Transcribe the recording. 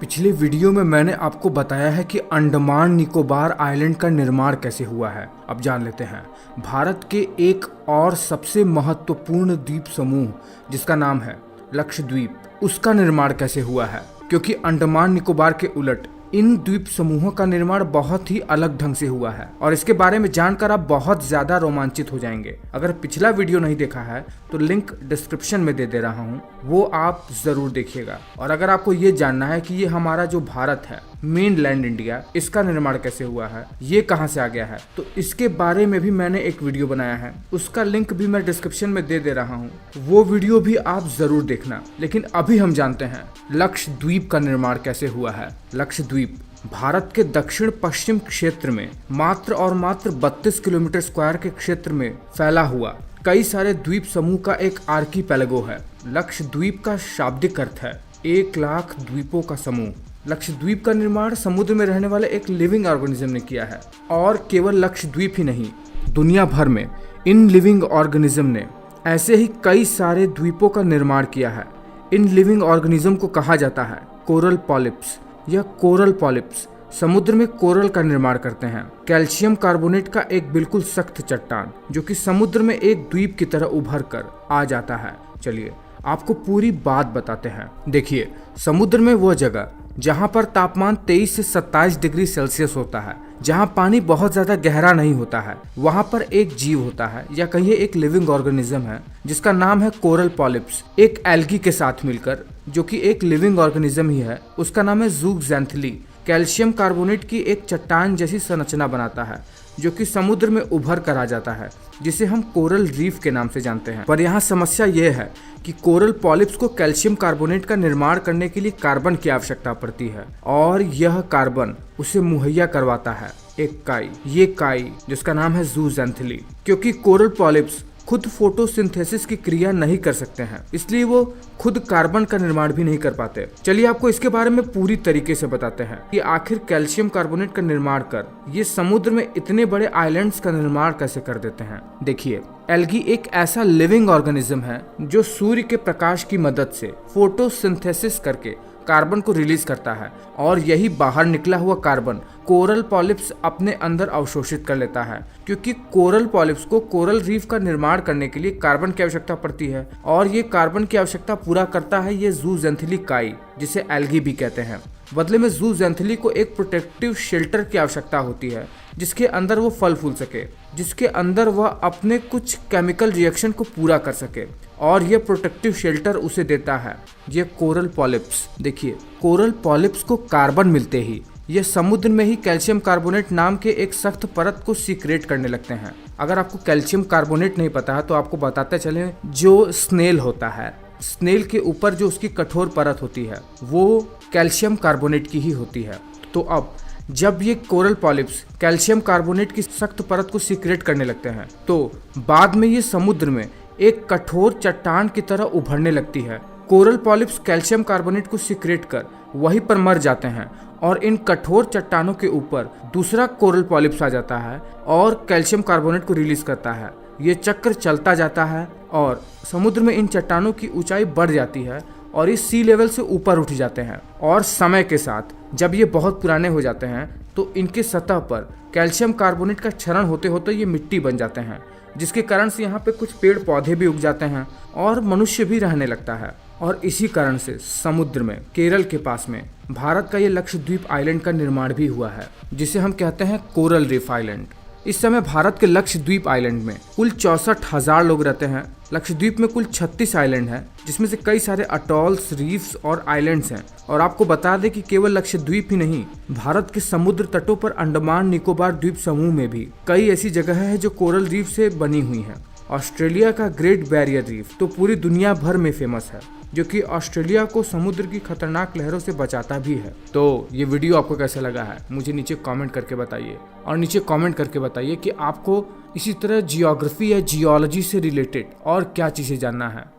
पिछले वीडियो में मैंने आपको बताया है कि अंडमान निकोबार आइलैंड का निर्माण कैसे हुआ है। अब जान लेते हैं भारत के एक और सबसे महत्वपूर्ण द्वीप समूह जिसका नाम है लक्षद्वीप, उसका निर्माण कैसे हुआ है। क्योंकि अंडमान निकोबार के उलट इन द्वीप समूहों का निर्माण बहुत ही अलग ढंग से हुआ है और इसके बारे में जानकर आप बहुत ज्यादा रोमांचित हो जाएंगे। अगर पिछला वीडियो नहीं देखा है तो लिंक डिस्क्रिप्शन में दे रहा हूँ, वो आप जरूर देखिएगा। और अगर आपको ये जानना है कि ये हमारा जो भारत है, मेन लैंड इंडिया, इसका निर्माण कैसे हुआ है, ये कहाँ से आ गया है, तो इसके बारे में भी मैंने एक वीडियो बनाया है, उसका लिंक भी मैं डिस्क्रिप्शन में दे रहा हूँ, वो वीडियो भी आप जरूर देखना। लेकिन अभी हम जानते हैं लक्षद्वीप का निर्माण कैसे हुआ है। लक्षद्वीप भारत के दक्षिण पश्चिम क्षेत्र में मात्र और मात्र 32 किलोमीटर स्क्वायर के क्षेत्र में फैला हुआ कई सारे द्वीप समूह का एक आर्कीपेलागो है। लक्षद्वीप का शाब्दिक अर्थ है 1,00,000 द्वीपों का समूह। लक्षद्वीप का निर्माण समुद्र में रहने वाले एक लिविंग ऑर्गेनिज्म ने किया है और केवल लक्षद्वीप ही नहीं, दुनिया भर में इन लिविंग ऑर्गेनिज्म ने ऐसे ही कई सारे द्वीपों का निर्माण किया है। इन लिविंग ऑर्गेनिज्म को कहा जाता है कोरल पॉलिप्स। यह कोरल पॉलिप्स समुद्र में कोरल का निर्माण करते हैं। कैल्शियम कार्बोनेट का एक बिल्कुल सख्त चट्टान जो कि समुद्र में एक द्वीप की तरह उभर कर आ जाता है। चलिए आपको पूरी बात बताते हैं। देखिए, समुद्र में वो जगह जहां पर तापमान 23 से 27 डिग्री सेल्सियस होता है, जहां पानी बहुत ज्यादा गहरा नहीं होता है, वहां पर एक जीव होता है या कहिए एक लिविंग ऑर्गेनिज्म है जिसका नाम है कोरल पॉलिप्स। एक एल्गी के साथ मिलकर, जो कि एक लिविंग ऑर्गेनिज्म ही है, उसका नाम है ज़ूक्ज़ैंथली, कैल्शियम कार्बोनेट की एक चट्टान जैसी संरचना बनाता है जो कि समुद्र में उभर कर आ जाता है, जिसे हम कोरल रीफ के नाम से जानते हैं। पर यहाँ समस्या ये है कि कोरल पॉलिप्स को कैल्शियम कार्बोनेट का निर्माण करने के लिए कार्बन की आवश्यकता पड़ती है और यह कार्बन उसे मुहैया करवाता है एक काई। ये काई जिसका नाम है ज़ूक्ज़ैंथली। क्योंकि कोरल पॉलिप्स खुद फोटोसिंथेसिस की क्रिया नहीं कर सकते हैं, इसलिए वो खुद कार्बन का निर्माण भी नहीं कर पाते। चलिए आपको इसके बारे में पूरी तरीके से बताते हैं कि आखिर कैल्शियम कार्बोनेट का निर्माण कर ये समुद्र में इतने बड़े आइलैंड्स का निर्माण कैसे कर देते हैं। देखिए, एल्गी एक ऐसा लिविंग ऑर्गेनिज्म है जो सूर्य के प्रकाश की मदद से फोटोसिंथेसिस करके कार्बन को रिलीज करता है और यही बाहर निकला हुआ कार्बन कोरल पॉलिप्स अपने अंदर अवशोषित कर लेता है। क्योंकि कोरल पॉलिप्स को कोरल रीफ का निर्माण करने के लिए कार्बन की आवश्यकता पड़ती है और ये कार्बन की आवश्यकता पूरा करता है ये ज़ूक्ज़ैंथली काई, जिसे एल्गी भी कहते हैं। बदले में ज़ूक्ज़ैंथली को एक प्रोटेक्टिव शेल्टर की आवश्यकता होती है जिसके अंदर वो फल फूल सके, जिसके अंदर वह अपने कुछ केमिकल रिएक्शन को पूरा कर सके, और यह प्रोटेक्टिव शेल्टर उसे देता है ये कोरल पॉलिप्स। देखिए, कोरल पॉलिप्स को कार्बन मिलते ही ये समुद्र में ही कैल्शियम कार्बोनेट नाम के एक सख्त परत को सीक्रेट करने लगते हैं। अगर आपको कैल्शियम कार्बोनेट नहीं पता है तो आपको बताते चले, जो स्नेल होता है, स्नेल के ऊपर जो उसकी कठोर परत होती है वो कैल्शियम कार्बोनेट की ही होती है। तो अब जब ये कोरल पॉलिप्स कैल्शियम कार्बोनेट की सख्त परत को सीक्रेट करने लगते हैं तो बाद में ये समुद्र में एक कठोर चट्टान की तरह उभरने लगती है। कोरल पॉलिप्स कैल्शियम कार्बोनेट को सीक्रेट कर वहीं पर मर जाते हैं और इन कठोर चट्टानों के ऊपर दूसरा कोरल पॉलिप्स आ जाता है और कैल्शियम कार्बोनेट को रिलीज करता है। ये चक्र चलता जाता है और समुद्र में इन चट्टानों की ऊंचाई बढ़ जाती है और इस सी लेवल से ऊपर उठ जाते हैं। और समय के साथ जब ये बहुत पुराने हो जाते हैं तो इनके सतह पर कैल्शियम कार्बोनेट का क्षरण होते होते ये मिट्टी बन जाते हैं, जिसके कारण से यहाँ पे कुछ पेड़ पौधे भी उग जाते हैं और मनुष्य भी रहने लगता है। और इसी कारण से समुद्र में केरल के पास में भारत का ये लक्षद्वीप आइलैंड का निर्माण भी हुआ है, जिसे हम कहते हैं कोरल रीफ आइलैंड। इस समय भारत के लक्षद्वीप आइलैंड में कुल 64,000 लोग रहते हैं। लक्षद्वीप में कुल 36 आइलैंड हैं, जिसमें से कई सारे अटॉल्स, रीफ्स और आइलैंड्स हैं। और आपको बता दें कि केवल लक्षद्वीप ही नहीं, भारत के समुद्र तटों पर अंडमान निकोबार द्वीप समूह में भी कई ऐसी जगह है जो कोरल रीफ से बनी हुई हैं। ऑस्ट्रेलिया का ग्रेट बैरियर रीफ तो पूरी दुनिया भर में फेमस है, जो कि ऑस्ट्रेलिया को समुद्र की खतरनाक लहरों से बचाता भी है। तो ये वीडियो आपको कैसा लगा है मुझे नीचे कमेंट करके बताइए, और नीचे कमेंट करके बताइए कि आपको इसी तरह जियोग्राफी या जियोलॉजी से रिलेटेड और क्या चीज़ें जानना है।